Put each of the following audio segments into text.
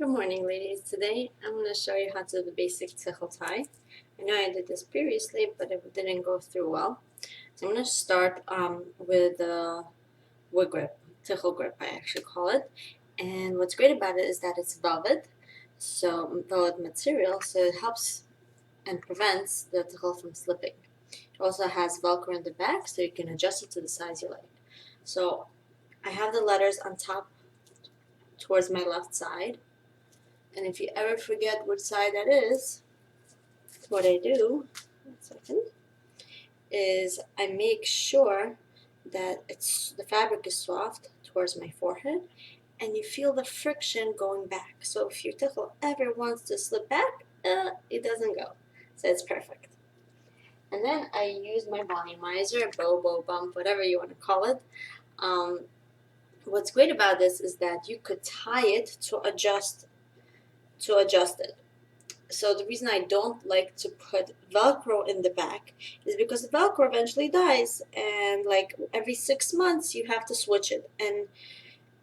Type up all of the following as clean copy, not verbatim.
Good morning, ladies. Today I'm going to show you how to do the basic Tichel tie. I know I did this previously, but it didn't go through well. So I'm going to start with the wood grip, Tichel grip I actually call it. And what's great about it is that it's velvet, so velvet material, so it helps and prevents the Tichel from slipping. It also has Velcro in the back, so you can adjust it to the size you like. So I have the letters on top towards my left side. And if you ever forget which side that is, what I do, 1 second, is I make sure that the fabric is soft towards my forehead, and you feel the friction going back. So if your tichel ever wants to slip back, it doesn't go. So it's perfect. And then I use my volumizer, bow, bump, whatever you want to call it. What's great about this is that you could tie it to adjust it. So the reason I don't like to put Velcro in the back is because the Velcro eventually dies, and like every 6 months you have to switch it. And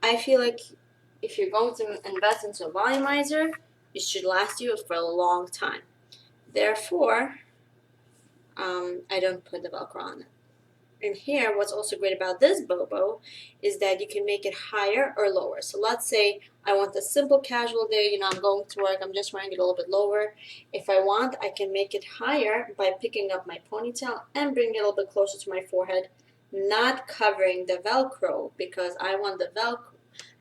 I feel like if you're going to invest into a volumizer, it should last you for a long time. Therefore, I don't put the Velcro on it. And here, what's also great about this bobo is that you can make it higher or lower. So let's say I want a simple casual day, I'm going to work, I'm just wearing it a little bit lower. If I want, I can make it higher by picking up my ponytail and bring it a little bit closer to my forehead, not covering the Velcro, because I want the Velcro,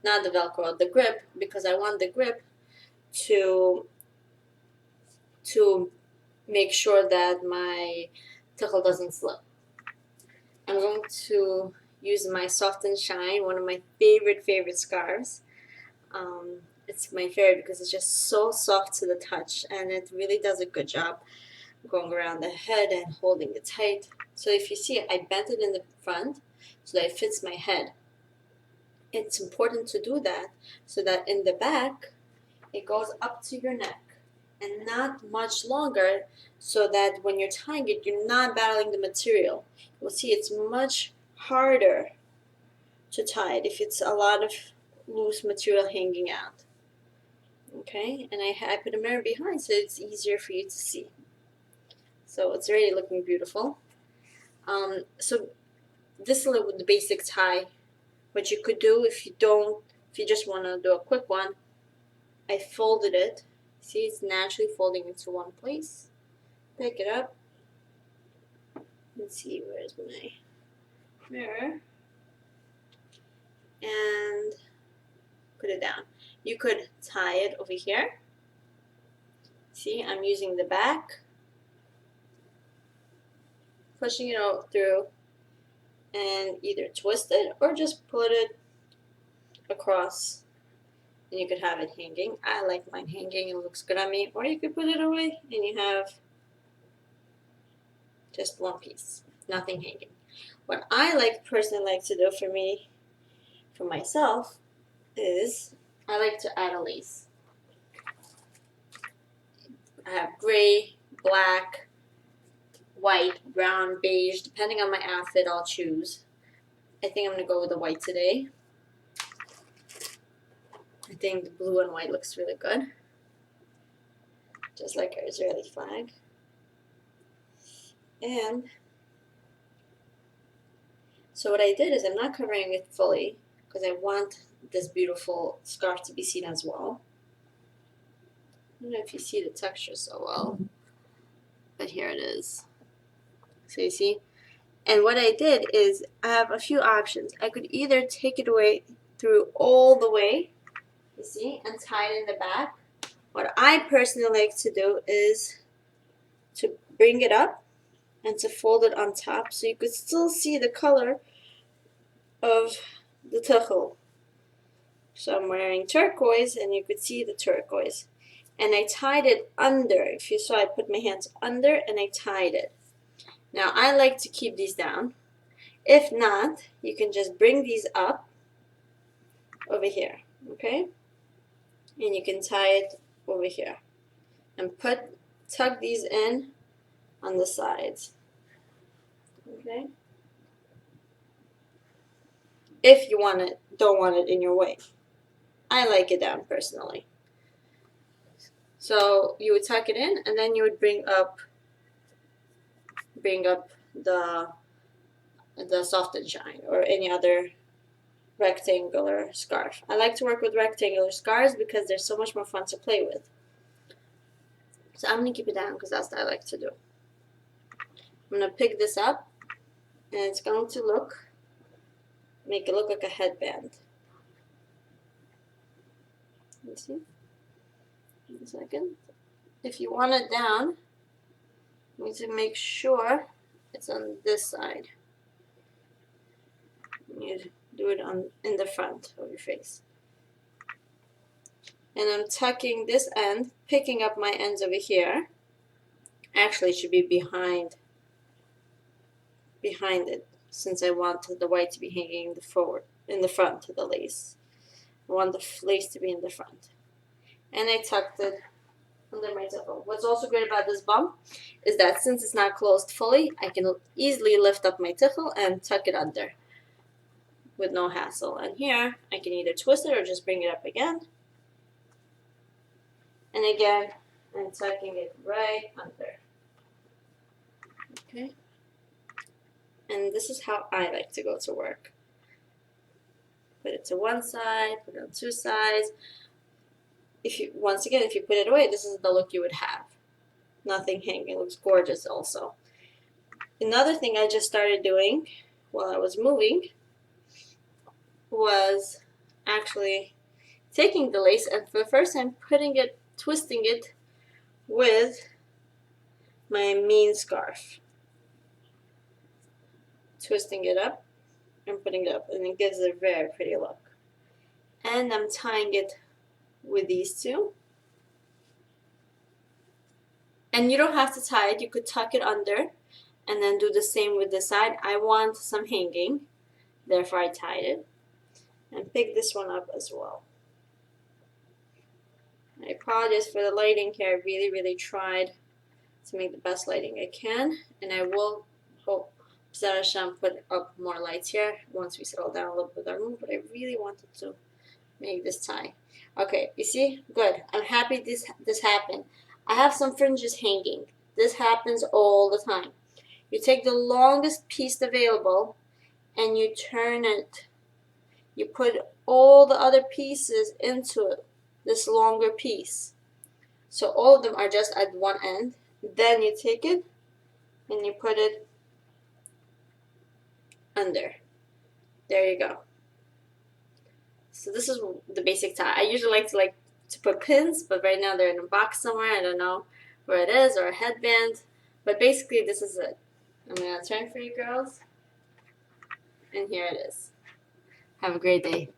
not the Velcro, the grip, because I want the grip to make sure that my tichel doesn't slip. I'm going to use my Soft and Shine, one of my favorite scarves. It's my favorite because it's just so soft to the touch, and it really does a good job going around the head and holding it tight. So if you see, I bent it in the front so that it fits my head. It's important to do that so that in the back it goes up to your neck and not much longer, so that when you're tying it, you're not battling the material. You'll see it's much harder to tie it if it's a lot of loose material hanging out. Okay, and I put a mirror behind so it's easier for you to see. So it's already looking beautiful. So this is the basic tie. What you could do if you just want to do a quick one, I folded it. See, it's naturally folding into one place. Pick it up. Let's see, where's my mirror? And put it down. You could tie it over here. See, I'm using the back, pushing it out through, and either twist it or just put it across, and you could have it hanging. I like mine hanging, it looks good on me. Or you could put it away and you have just one piece, nothing hanging. What I personally like to do for myself, is I like to add a lace. I have gray, black, white, brown, beige, depending on my outfit I'll choose. I think I'm going to go with the white today. I think the blue and white looks really good, just like our Israeli flag. And so what I did is I'm not covering it fully because I want this beautiful scarf to be seen as well. I don't know if you see the texture so well, but here it is. So you see? And what I did is I have a few options. I could either take it away through all the way, you see, and tie it in the back. What I personally like to do is to bring it up and to fold it on top so you could still see the color of the tichel. So I'm wearing turquoise and you could see the turquoise. And I tied it under. If you saw, I put my hands under and I tied it. Now I like to keep these down. If not, you can just bring these up over here, okay? And you can tie it over here and tuck these in on the sides, okay? If you don't want it in your way. I like it down personally. So you would tuck it in, and then you would bring up the soft and shine or any other rectangular scarf. I like to work with rectangular scarves because they're so much more fun to play with. So I'm gonna keep it down because that's what I like to do. I'm gonna pick this up, and it's going to make it look like a headband. You see? 1 second. If you want it down, you need to make sure it's on this side. You do it in the front of your face. And I'm tucking this end, picking up my ends over here. Actually, it should be behind it, since I want the white to be hanging in the front of the lace. I want the lace to be in the front. And I tucked it under my Tichel. What's also great about this bump is that since it's not closed fully, I can easily lift up my Tichel and tuck it under with no hassle. And here, I can either twist it or just bring it up again. And again, I'm tucking it right under. Okay? And this is how I like to go to work. Put it to one side, put it on two sides. Once again, if you put it away, this is the look you would have. Nothing hanging. It looks gorgeous also. Another thing I just started doing while I was moving was actually taking the lace and for the first time twisting it with my mean scarf. Twisting it up and putting it up, and it gives it a very pretty look. And I'm tying it with these two. And you don't have to tie it, you could tuck it under and then do the same with this side. I want some hanging, therefore I tied it. And pick this one up as well. I apologize for the lighting here. I really tried to make the best lighting I can, and I will hope B'ezras Hashem put up more lights here once we settle down a little bit with our room, but I really wanted to make this tie. Okay, you see? Good. I'm happy this happened. I have some fringes hanging. This happens all the time. You take the longest piece available and you turn it. You put all the other pieces into it, this longer piece. So all of them are just at one end. Then you take it and you put it under. There you go. So this is the basic tie. I usually like to put pins, but right now they're in a box somewhere. I don't know where it is, or a headband. But basically this is it. I'm going to turn for you girls. And here it is. Have a great day.